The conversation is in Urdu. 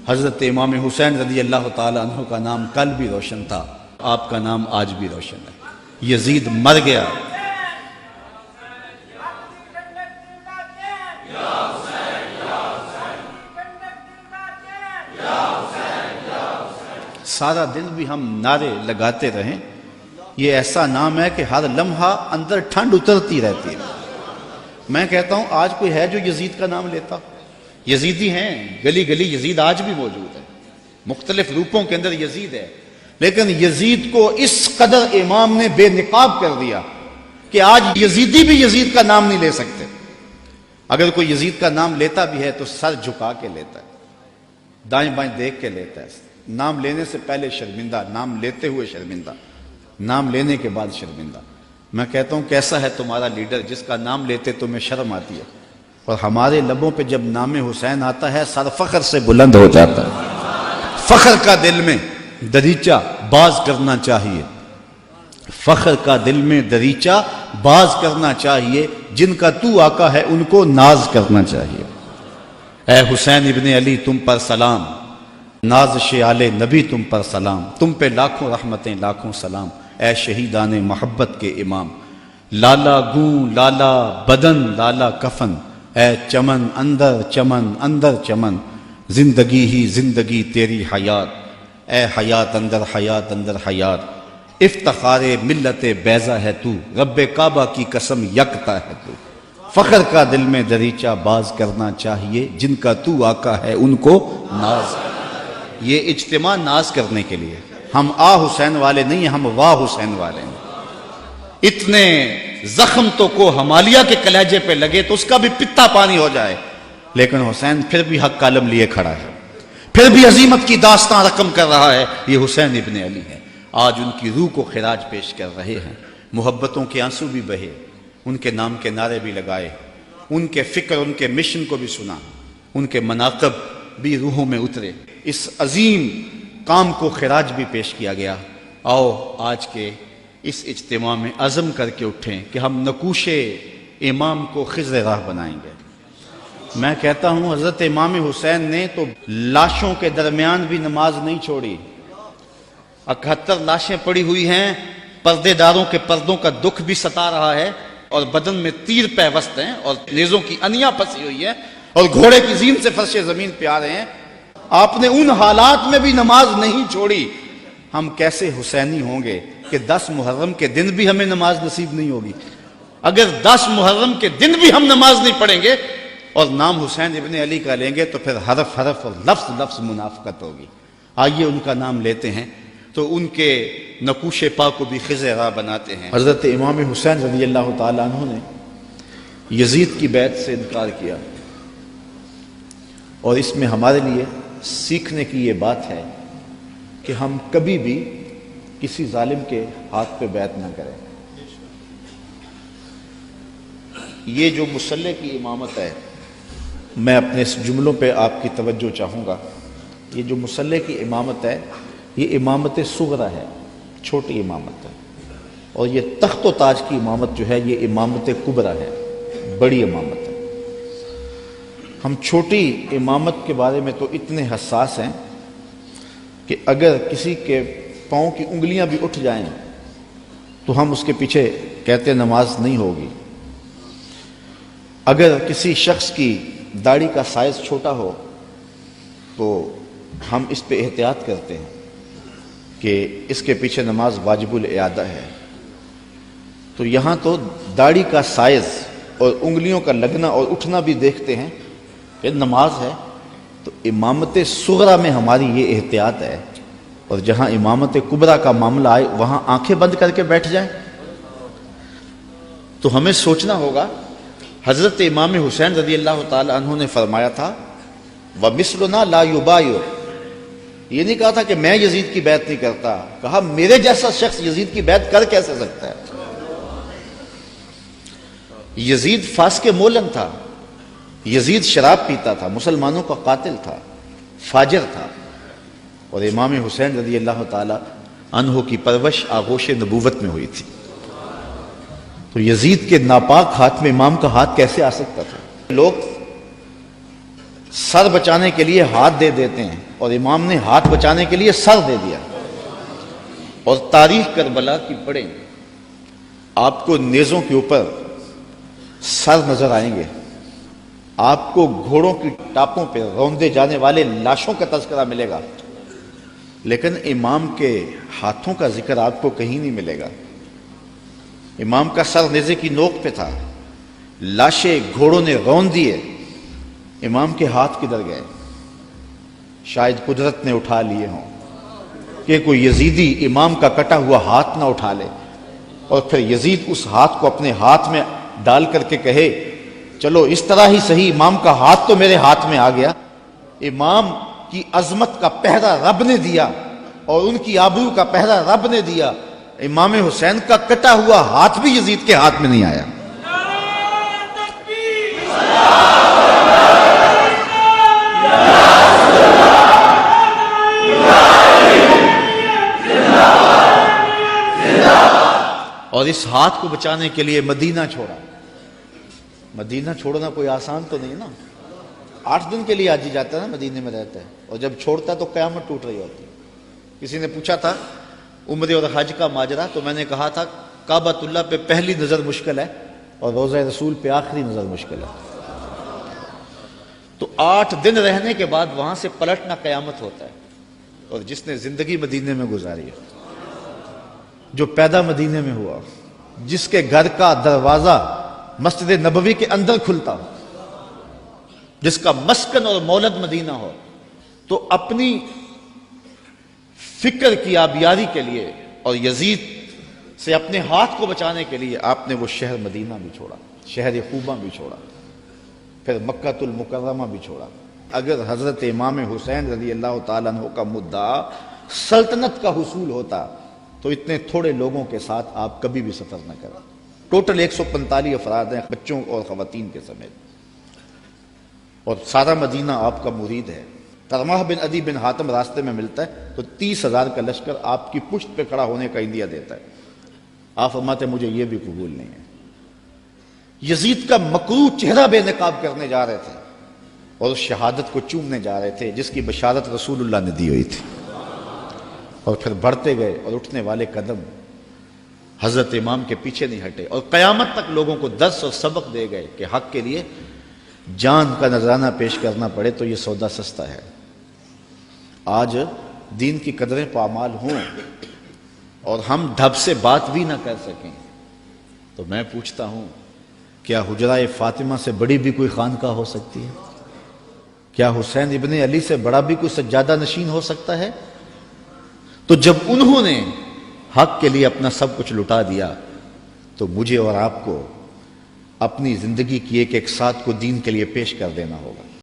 حضرت امام حسین رضی اللہ تعالی عنہ کا نام کل بھی روشن تھا، آپ کا نام آج بھی روشن ہے۔ یزید مر گیا، سارا دن بھی ہم نعرے لگاتے رہیں، یہ ایسا نام ہے کہ ہر لمحہ اندر ٹھنڈ اترتی رہتی ہے۔ میں کہتا ہوں آج کوئی ہے جو یزید کا نام لیتا؟ یزیدی ہیں، گلی گلی یزید آج بھی موجود ہے، مختلف روپوں کے اندر یزید ہے، لیکن یزید کو اس قدر امام نے بے نقاب کر دیا کہ آج یزیدی بھی یزید کا نام نہیں لے سکتے۔ اگر کوئی یزید کا نام لیتا بھی ہے تو سر جھکا کے لیتا ہے، دائیں بائیں دیکھ کے لیتا ہے، نام لینے سے پہلے شرمندہ، نام لیتے ہوئے شرمندہ، نام لینے کے بعد شرمندہ۔ میں کہتا ہوں کیسا ہے تمہارا لیڈر جس کا نام لیتے تمہیں شرم آتی ہے، اور ہمارے لبوں پہ جب نام حسین آتا ہے سر فخر سے بلند ہو جاتا ہے۔ فخر کا دل میں دریچہ باز کرنا چاہیے، فخر کا دل میں دریچہ باز کرنا چاہیے، جن کا تو آقا ہے ان کو ناز کرنا چاہیے۔ اے حسین ابن علی تم پر سلام، نازش آل نبی تم پر سلام، تم پہ لاکھوں رحمتیں لاکھوں سلام، اے شہیدان محبت کے امام۔ لالا گوں لالا بدن لالا کفن، اے چمن اندر چمن، زندگی ہی زندگی تیری حیات، اے حیات اندر حیات، افتخار ملت بیضا ہے تو، رب کعبہ کی قسم یکتا ہے تو۔ فخر کا دل میں دریچہ باز کرنا چاہیے، جن کا تو آقا ہے ان کو ناز۔ یہ اجتماع ناز کرنے کے لیے، ہم آ حسین والے نہیں ہیں، ہم واہ حسین والے ہیں۔ اتنے زخم تو کو ہمالیہ کے کلیجے پہ لگے تو اس کا بھی پتا پانی ہو جائے، لیکن حسین پھر بھی حق کالم لیے کھڑا ہے، پھر بھی عظیمت کی داستان رقم کر رہا ہے۔ یہ حسین ابن علی ہے، آج ان کی روح کو خراج پیش کر رہے ہیں، محبتوں کے آنسو بھی بہے، ان کے نام کے نعرے بھی لگائے، ان کے فکر ان کے مشن کو بھی سنا، ان کے مناقب بھی روحوں میں اترے، اس عظیم کام کو خراج بھی پیش کیا گیا۔ آؤ آج کے اس اجتماع میں عزم کر کے اٹھیں کہ ہم نقوش امام کو خضر راہ بنائیں گے۔ میں کہتا ہوں حضرت امام حسین نے تو لاشوں کے درمیان بھی نماز نہیں چھوڑی، 71 لاشیں پڑی ہوئی ہیں، پردے داروں کے پردوں کا دکھ بھی ستا رہا ہے، اور بدن میں تیر پیوست ہیں، اور نیزوں کی انیاں پھنسی ہوئی ہیں، اور گھوڑے کی زین سے فرش زمین پہ آ رہے ہیں۔ آپ نے ان حالات میں بھی نماز نہیں چھوڑی۔ ہم کیسے حسینی ہوں گے کہ 10 محرم کے دن بھی ہمیں نماز نصیب نہیں ہوگی؟ اگر 10 محرم کے دن بھی ہم نماز نہیں پڑھیں گے اور نام حسین ابن علی کا لیں گے تو پھر حرف حرف اور لفظ لفظ منافقت ہوگی۔ آئیے ان کا نام لیتے ہیں تو ان کے نقوش پا کو بھی خضر راہ بناتے ہیں۔ حضرت امام حسین رضی اللہ تعالی عنہ نے یزید کی بیعت سے انکار کیا، اور اس میں ہمارے لیے سیکھنے کی یہ بات ہے کہ ہم کبھی بھی کسی ظالم کے ہاتھ پہ بیعت نہ کریں۔ یہ جو مسلح کی امامت ہے، میں اپنے اس جملوں پہ آپ کی توجہ چاہوں گا۔ یہ جو مسلح کی امامت ہے یہ امامت صغرا ہے، چھوٹی امامت ہے، اور یہ تخت و تاج کی امامت جو ہے یہ امامت کبریٰ ہے، بڑی امامت ہے۔ ہم چھوٹی امامت کے بارے میں تو اتنے حساس ہیں کہ اگر کسی کے پاؤں کی انگلیاں بھی اٹھ جائیں تو ہم اس کے پیچھے کہتے نماز نہیں ہوگی۔ اگر کسی شخص کی داڑھی کا سائز چھوٹا ہو تو ہم اس پہ احتیاط کرتے ہیں کہ اس کے پیچھے نماز واجب الاعادہ ہے۔ تو یہاں تو داڑھی کا سائز اور انگلیوں کا لگنا اور اٹھنا بھی دیکھتے ہیں کہ نماز ہے، تو امامت صغرا میں ہماری یہ احتیاط ہے، اور جہاں امامت کبریٰ کا معاملہ آئے وہاں آنکھیں بند کر کے بیٹھ جائیں۔ تو ہمیں سوچنا ہوگا، حضرت امام حسین رضی اللہ تعالی عنہ نے فرمایا تھا وَمِثْلُنَا لَا يُبَايِعُ، یہ نہیں کہا تھا کہ میں یزید کی بیعت نہیں کرتا، کہا میرے جیسا شخص یزید کی بیعت کر کیسے سکتا ہے؟ یزید فاسق مولن تھا، یزید شراب پیتا تھا، مسلمانوں کا قاتل تھا، فاجر تھا، اور امام حسین رضی اللہ تعالی عنہ کی پرورش آغوش نبوت میں ہوئی تھی۔ تو یزید کے ناپاک ہاتھ میں امام کا ہاتھ کیسے آ سکتا تھا؟ لوگ سر بچانے کے لیے ہاتھ دے دیتے ہیں، اور امام نے ہاتھ بچانے کے لیے سر دے دیا. اور تاریخ کربلا کی پڑھیں، آپ کو نیزوں کے اوپر سر نظر آئیں گے، آپ کو گھوڑوں کی ٹاپوں پہ روندے جانے والے لاشوں کا تذکرہ ملے گا، لیکن امام کے ہاتھوں کا ذکر آپ کو کہیں نہیں ملے گا. امام کا سر نیزے کی نوک پہ تھا، لاشیں گھوڑوں نے رون دیے، امام کے ہاتھ کدھر گئے؟ شاید قدرت نے اٹھا لیے ہوں کہ کوئی یزیدی امام کا کٹا ہوا ہاتھ نہ اٹھا لے اور پھر یزید اس ہاتھ کو اپنے ہاتھ میں ڈال کر کے کہے چلو اس طرح ہی صحیح، امام کا ہاتھ تو میرے ہاتھ میں آ گیا. امام کی عظمت کا پہرا رب نے دیا اور ان کی آبرو کا پہرا رب نے دیا. امام حسین کا کٹا ہوا ہاتھ بھی یزید کے ہاتھ میں نہیں آیا. اور اس ہاتھ کو بچانے کے لیے مدینہ چھوڑا. مدینہ چھوڑنا کوئی آسان تو نہیں نا. 8 دن کے لیے حاجی جاتا ہے نا، مدینے میں رہتا ہے، اور جب چھوڑتا ہے تو قیامت ٹوٹ رہی ہوتی ہے. کسی نے پوچھا تھا عمرے اور حج کا ماجرا، تو میں نے کہا تھا کعبۃ اللہ پہ پہلی نظر مشکل ہے اور روضہ رسول پہ آخری نظر مشکل ہے. تو 8 دن رہنے کے بعد وہاں سے پلٹنا قیامت ہوتا ہے. اور جس نے زندگی مدینے میں گزاری ہے، جو پیدا مدینے میں ہوا، جس کے گھر کا دروازہ مسجد نبوی کے اندر کھلتا ہو، جس کا مسکن اور مولد مدینہ ہو، تو اپنی فکر کی آبیاری کے لیے اور یزید سے اپنے ہاتھ کو بچانے کے لیے آپ نے وہ شہر مدینہ بھی چھوڑا، شہر خوبہ بھی چھوڑا، پھر مکہ المکرمہ بھی چھوڑا. اگر حضرت امام حسین رضی اللہ تعالیٰ عنہ کا مدعا سلطنت کا حصول ہوتا تو اتنے تھوڑے لوگوں کے ساتھ آپ کبھی بھی سفر نہ کریں. ٹوٹل 145 افراد ہیں، بچوں اور خواتین کے سمیت، اور سارا مدینہ آپ کا مرید ہے. طرمہ بن عدی بن حاتم راستے میں ملتا ہے تو 30,000 کا لشکر آپ کی پشت پہ کھڑا ہونے کا عندیہ دیتا ہے. آپ فرماتے مجھے یہ بھی قبول نہیں ہے. یزید کا مکروہ چہرہ بے نقاب کرنے جا رہے تھے اور اس شہادت کو چومنے جا رہے تھے جس کی بشارت رسول اللہ نے دی ہوئی تھی. اور پھر بڑھتے گئے اور اٹھنے والے قدم حضرت امام کے پیچھے نہیں ہٹے اور قیامت تک لوگوں کو درس اور سبق دے گئے کہ حق کے لیے جان کا نذرانہ پیش کرنا پڑے تو یہ سودا سستا ہے. آج دین کی قدریں پامال ہوں اور ہم ڈھب سے بات بھی نہ کر سکیں تو میں پوچھتا ہوں کیا حجرہ فاطمہ سے بڑی بھی کوئی خانقاہ ہو سکتی ہے؟ کیا حسین ابن علی سے بڑا بھی کوئی سجادہ نشین ہو سکتا ہے؟ تو جب انہوں نے حق کے لیے اپنا سب کچھ لٹا دیا تو مجھے اور آپ کو اپنی زندگی کی ایک ایک ساتھ کو دین کے لیے پیش کر دینا ہوگا.